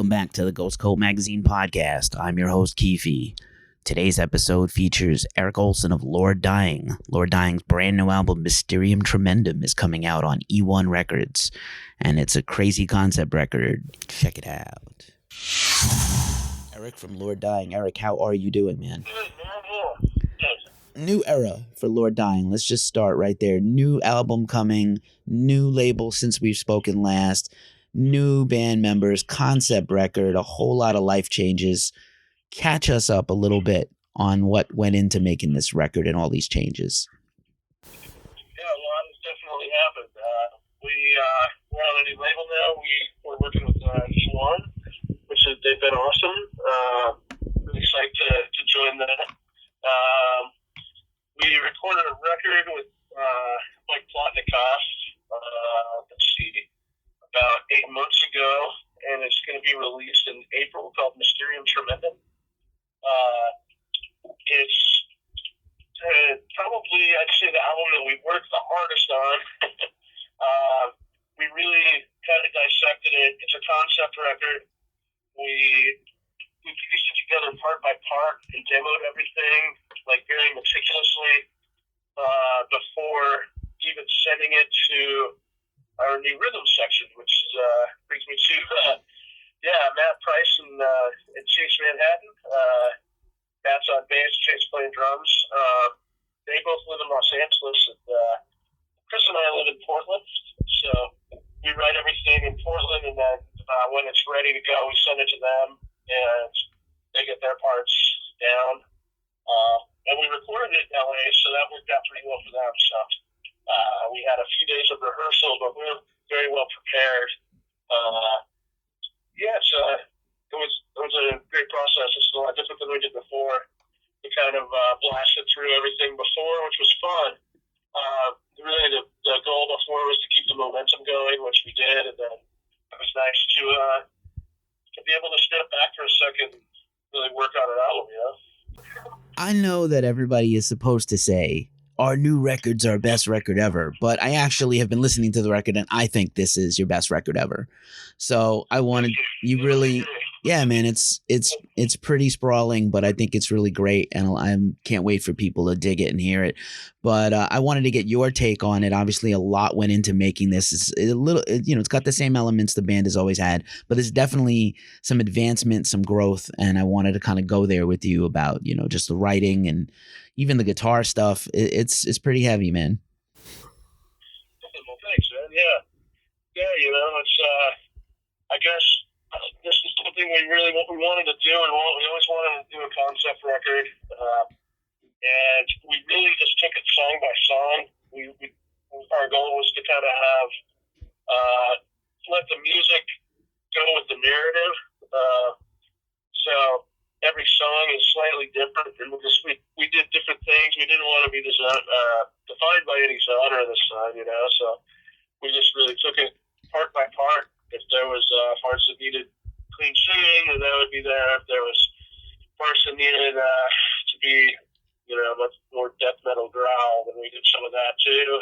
Welcome back to the Ghost Cult Magazine podcast. I'm your host, Keefe. Today's episode features Erik Olson of Lord Dying. Lord Dying's brand new album, Mysterium Tremendum, is coming out on eOne Records, and it's a crazy concept record. Check it out. Erik from Lord Dying. Erik, how are you doing, man? New era for Lord Dying. Let's just start right there. New album coming, new label since we've spoken last, new band members, concept record, a whole lot of life changes. Catch us up a little bit on what went into making this record and all these changes. Yeah, a lot has definitely happened. We're on a new label now. We're working with eOne, which is, they've been awesome. Really psyched to join that. We recorded a record with Mike Plotnikoff, let's see, about 8 months ago, and it's going to be released in April, called Mysterium Tremendum. It's probably, I'd say, the album that we worked the hardest on. We really kind of dissected it. It's a concept record. We pieced it together part by part and demoed everything, like, very meticulously before even sending it to our new rhythm section, which brings me to Matt Price and Chase Manhattan. Matt's on bass, Chase playing drums. They both live in Los Angeles, and Chris and I live in Portland. So we write everything in Portland, and then when it's ready to go, we send it to them, and they get their parts down. And we recorded it in LA, so that worked out pretty well for them. So we had a few days of rehearsal, but we were very well prepared. It was a great process. It's a lot different than we did before. We kind of blasted through everything before, which was fun. Really, the goal before was to keep the momentum going, which we did, and then it was nice to be able to step back for a second and really work on an album, you know? I know that everybody is supposed to say, our new record's our best record ever, but I actually have been listening to the record and I think this is your best record ever. So I wanted you really, yeah, man, it's pretty sprawling, but I think it's really great, and I can't wait for people to dig it and hear it. But I wanted to get your take on it. Obviously, a lot went into making this. It's a little, it's got the same elements the band has always had, but there's definitely some advancement, some growth, and I wanted to kind of go there with you about, just the writing and even the guitar stuff. It's pretty heavy, man. Well, thanks, man. Yeah, it's I guess this is something what we wanted to do, and we always wanted to do a concept record, and we really just took it song by song. Our goal was to kind of have let the music go with the narrative. So every song is slightly different, and we did different things. We didn't want to be defined by any genre this time, so we just really took it part by part. If there was parts that needed clean singing, then that would be there. If there was parts that needed to be, much more death metal growl, then we did some of that too.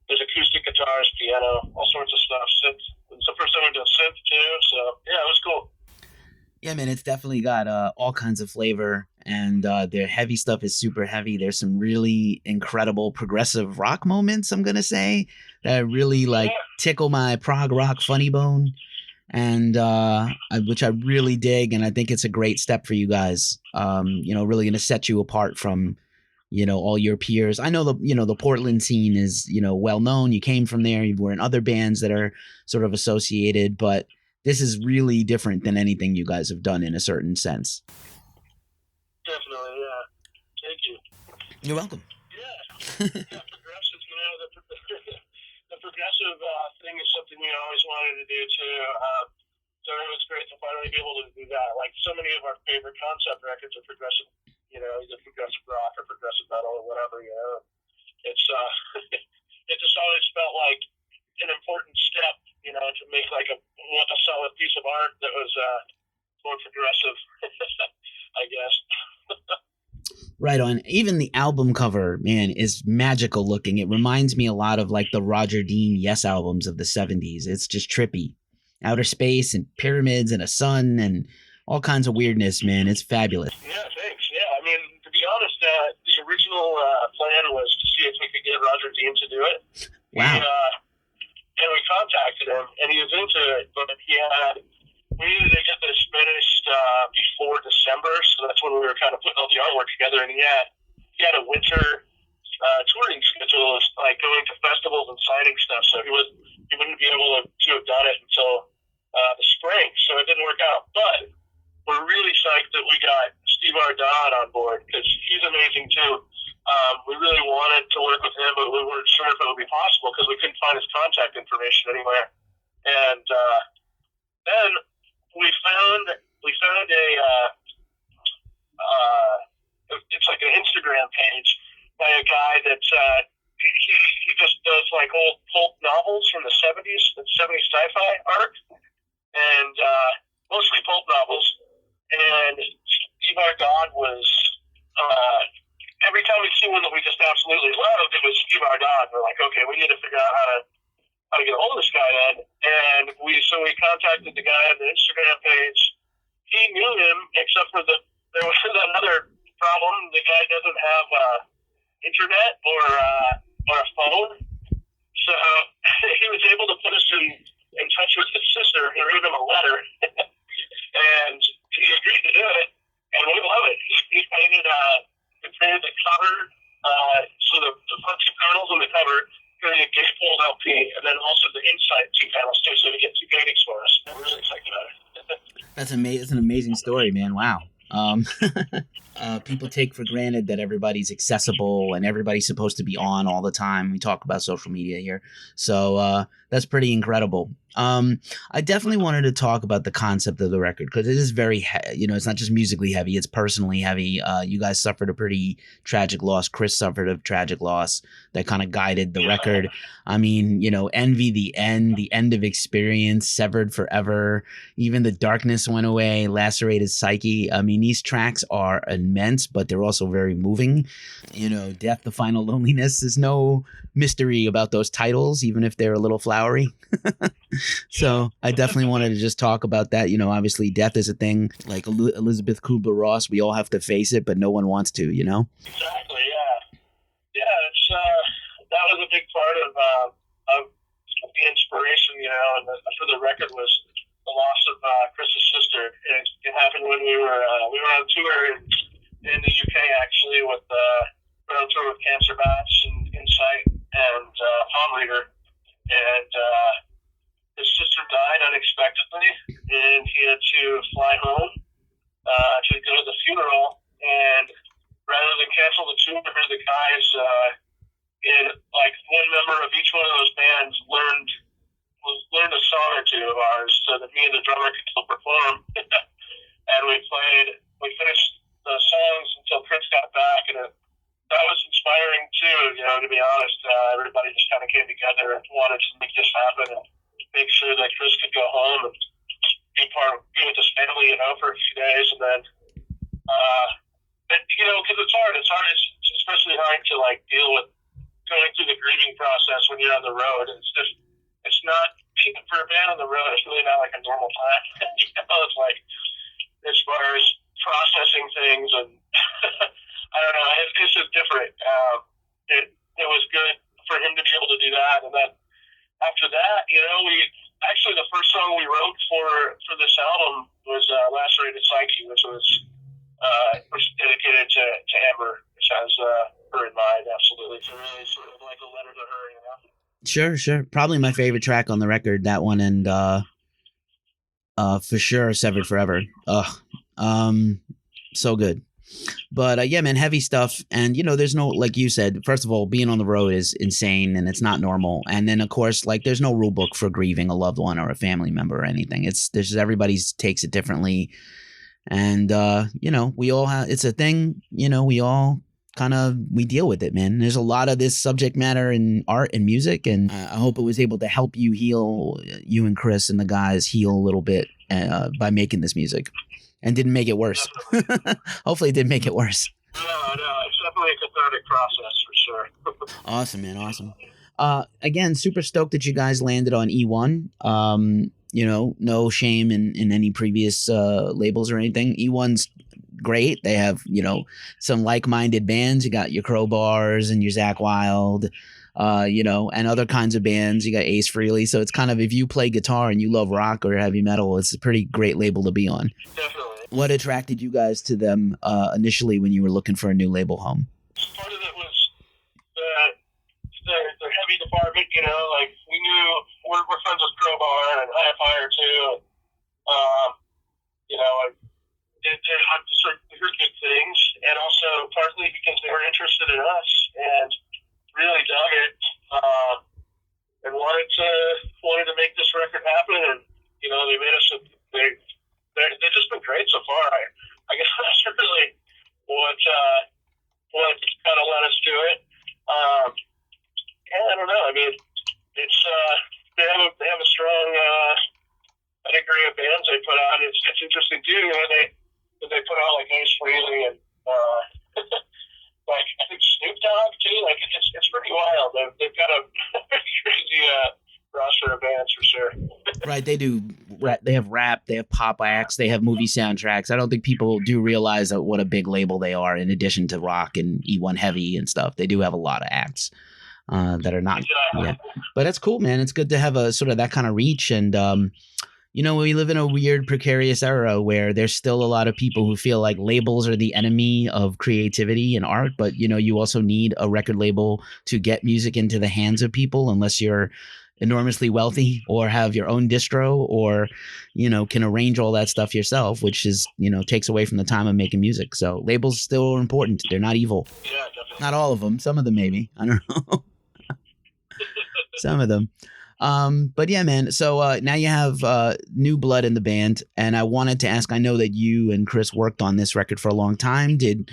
There's acoustic guitars, piano, all sorts of stuff. Synth. It's the first time we did synth too, so yeah, it was cool. Yeah, man, it's definitely got all kinds of flavor, and their heavy stuff is super heavy. There's some really incredible progressive rock moments, I'm going to say, that really tickle my prog rock funny bone, and which I really dig, and I think it's a great step for you guys, really going to set you apart from, all your peers. I know the Portland scene is, well known. You came from there. You were in other bands that are sort of associated, but this is really different than anything you guys have done in a certain sense. Definitely, yeah. Thank you. You're welcome. Yeah. Progressive, the progressive thing is something we always wanted to do too. So it was great to finally be able to do that. Like, so many of our favorite concept records are progressive, either progressive rock or progressive metal or whatever, It's, it just always felt like an important step, to make like a solid piece of art that was more progressive, I guess. Right on. Even the album cover, man, is magical looking. It reminds me a lot of like the Roger Dean Yes albums of the 70s. It's just trippy. outer space and pyramids and a sun and all kinds of weirdness, man. It's fabulous. Yeah, thanks. Yeah, I mean, to be honest, the original plan was to see if we could get Roger Dean to do it. Wow. And we contacted him, and he was into it, but we needed to get this finished before December, so that's when we were kind of putting all the artwork together, and he had a winter touring schedule, like going to festivals and signing stuff, so he wouldn't be able to have done it until the spring, so it didn't work out. But we're really psyched that we got Steve Ardon on board, because he's amazing too. We really wanted to work with him, but we weren't sure if it would be possible because we couldn't find his contact information anywhere. And then we found it's like an Instagram page by a guy that he just does like old pulp novels from the 70s, the 70s sci-fi art, and mostly pulp novels. And Steve Ardon was every time we see one that we just absolutely loved, it was Steve Ardon. We're like, okay, we need to figure out how to get a hold of this guy then. And we contacted the guy on the Instagram page. He knew him, except for there was another problem. The guy doesn't have internet or a phone. So he was able to put us in touch with his sister and wrote him a letter. And he agreed to do it. And we love it. He painted the cover, so the punchy panels on the cover, creating a gatefold LP, and then also the inside 2 panels too, so we get 2 paintings for us. We're really excited about it. That's an amazing story, man. Wow. People take for granted that everybody's accessible and everybody's supposed to be on all the time. We talk about social media here. So that's pretty incredible. I definitely wanted to talk about the concept of the record because it is very, it's not just musically heavy, it's personally heavy. You guys suffered a pretty tragic loss. Chris suffered a tragic loss that kind of guided the record. I mean, Envy, the end of experience, severed forever. Even the darkness went away, lacerated psyche. I mean, these tracks are immense, but they're also very moving. Death, the final loneliness. There's no mystery about those titles, even if they're a little flowery. So I definitely wanted to just talk about that. Obviously death is a thing, like Elizabeth Kubler-Ross. We all have to face it, but no one wants to, Exactly, yeah. Yeah, it's that was a big part of the inspiration, and for the record was the loss of Chris's sister. It happened when we were on tour in the UK, actually, with on tour with Cancer Bats and Insight and Palm Reader, and his sister died unexpectedly, and he had to fly home to go to the funeral. And rather than cancel the tour, the guys in like one member of each one of those bands learned a song or two of ours, so that me and the drummer could still perform. And we finished the songs until Chris got back, and that was inspiring too. To be honest, everybody just kind of came together and wanted to make this happen and make sure that Chris could go home and be with his family, for a few days, and then, because it's hard. It's especially hard to like deal with going through the grieving process when you're on the road. It's not for a band on the road. It's really not like a normal time. It's like as far as processing things and I don't know. It's just different. It was good for him to be able to do that, and then after that, we actually the first song we wrote for this album was "Lacerated Psyche," which was dedicated to Amber, which has her in mind. Absolutely, it's really sort of like a letter to her, Sure. Probably my favorite track on the record, that one, and for sure, "Severed Forever." So good. But yeah, man, heavy stuff. And there's no, like you said, first of all, being on the road is insane and it's not normal. And then of course, like there's no rule book for grieving a loved one or a family member or anything. Everybody's takes it differently. And we all have, it's a thing, we all we deal with it, man. There's a lot of this subject matter in art and music, and I hope it was able to help you heal, you and Chris and the guys heal a little bit by making this music. And didn't make it worse. Hopefully it didn't make it worse. No, it's definitely a cathartic process for sure. Awesome, man, awesome. Again, super stoked that you guys landed on eOne. no shame in any previous labels or anything. eOne's great. They have, some like-minded bands. You got your Crowbars and your Zakk Wylde, and other kinds of bands. You got Ace Frehley. So it's kind of, if you play guitar and you love rock or heavy metal, it's a pretty great label to be on. Definitely. What attracted you guys to them initially when you were looking for a new label home? Part of it was the heavy department, like we knew we're friends with Crowbar and IFIR too. We heard good things, and also partly because they were interested in us and really dug it, and wanted to make this record happen. And they made us. They've just been great so far. I guess that's really what kind of led us to it. I don't know. I mean, it's they have a strong pedigree of bands they put out. It's interesting too. They put out like Ace Frehley and like I think Snoop Dogg too. Like it's pretty wild. They've got a crazy roster of bands for sure. Right, they do. They have rap, they have pop acts, they have movie soundtracks. I don't think people do realize what a big label they are. In addition to rock and eOne Heavy and stuff, they do have a lot of acts that are not. Yeah, but that's cool, man. It's good to have a sort of that kind of reach. And we live in a weird, precarious era where there's still a lot of people who feel like labels are the enemy of creativity and art. But you also need a record label to get music into the hands of people, unless you're enormously wealthy or have your own distro or can arrange all that stuff yourself, which is takes away from the time of making music. So labels still are important. They're not evil. Yeah, definitely. Not all of them. Some of them maybe. I don't know. Some of them. But yeah, man. So now you have new blood in the band, and I wanted to ask, I know that you and Chris worked on this record for a long time. Did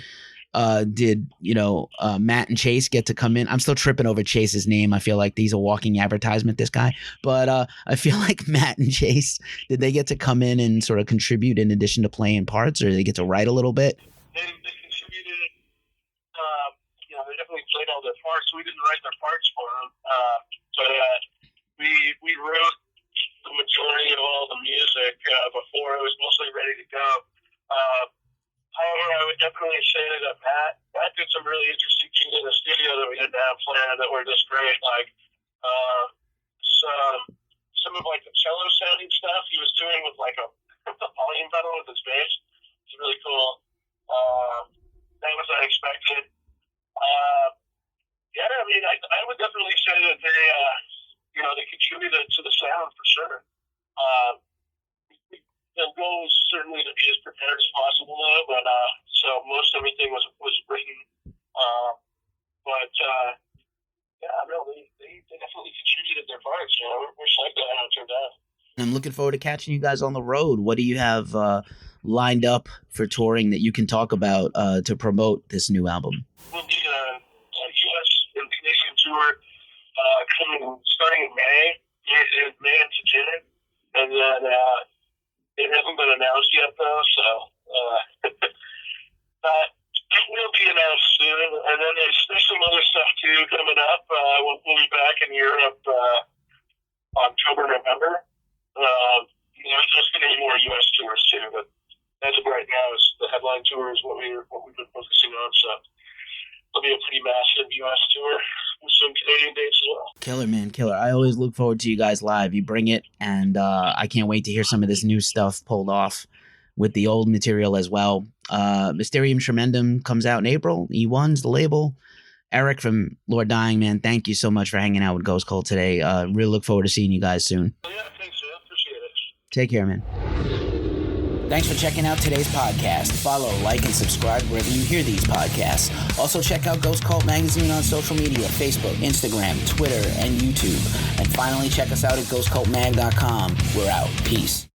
Matt and Chase get to come in? I'm still tripping over Chase's name. I feel like he's a walking advertisement, this guy. But I feel like Matt and Chase, did they get to come in and sort of contribute in addition to playing parts, or did they get to write a little bit? They contributed. They definitely played all their parts. We didn't write their parts for them, but we wrote the majority of all the music before it was mostly ready to go. However, I would definitely say that Matt did some really interesting things in the studio that we didn't have planned that were just great. Like some of like the cello sounding stuff he was doing with like a volume pedal with his bass. It's really cool. That was unexpected. I would definitely say that they contributed to the sound for sure. The goal is certainly to be as prepared as possible, though. But so most everything was written. They definitely contributed their parts. We're psyched on how it turned out. I'm looking forward to catching you guys on the road. What do you have lined up for touring that you can talk about to promote this new album? We'll be a U.S. and Canadian tour starting in May into June, and then it hasn't been announced yet, though. So it will be announced soon. And then there's some other stuff too coming up. We'll be back in Europe October, November. There's going to be more U.S. tours too, but as of right now, the headline tour is what we've been focusing on. So it'll be a pretty massive U.S. tour with some Canadian dates as well. Killer, man, killer. I always look forward to you guys live. You bring it, and I can't wait to hear some of this new stuff pulled off with the old material as well. Mysterium Tremendum comes out in April. eOne's the label. Erik from Lord Dying, man, thank you so much for hanging out with Ghost Cult today. Really look forward to seeing you guys soon. Yeah, thanks, man. Appreciate it. Take care, man. Thanks for checking out today's podcast. Follow, like, and subscribe wherever you hear these podcasts. Also, check out Ghost Cult Magazine on social media, Facebook, Instagram, Twitter, and YouTube. And finally, check us out at ghostcultmag.com. We're out. Peace.